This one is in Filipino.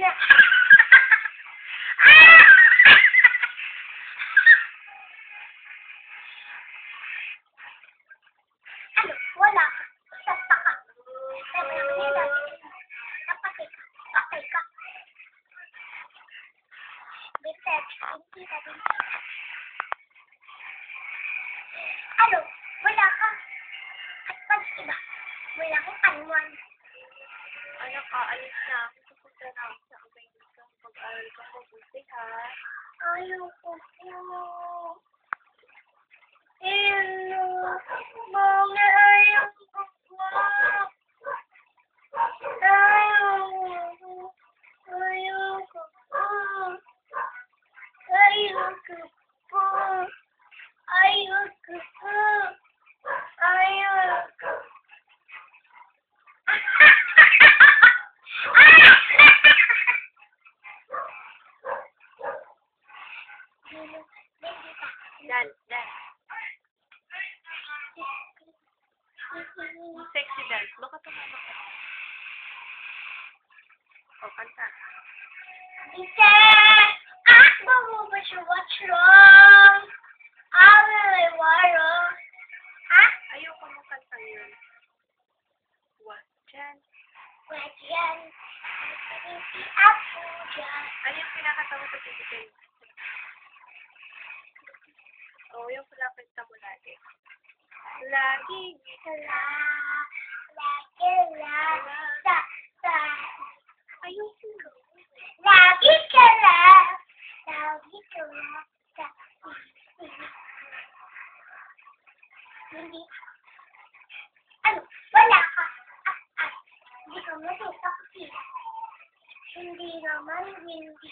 na. Ano? Wala ka. Sasta ka. Napatay ka. Patay ka. Bitet. Hindi ka din. Ano? Wala ka. At pag iba, wala kang kanuan. Anak, aalis na ako. Pupunta na ako sa Amerika. Mag-aaral ka mabuti, ha? Ayoko po. Hello. Mami, ayoko po. Ayoko. Ayoko po. Ayoko po. Ayoko po. Ayoko. Dan. Sexy dance. Baka tumama ka. O, kanta. Ite! Akbo mo ba siya? What's wrong? Awalay waro. Ha? Ayoko mo kanta yun. What? Jan? What yan? Hindi ako dyan. Ano yung pinakanta mo sa tipitin? Oo, yung pinakanta mo lagi. Lagi. Lagi lang. Sa. Ayoko mo. Lagi ka lang. Lagi ka lang. Sa. Hindi. Ano? Wala ka. Hindi ka matutok. Hindi naman hindi.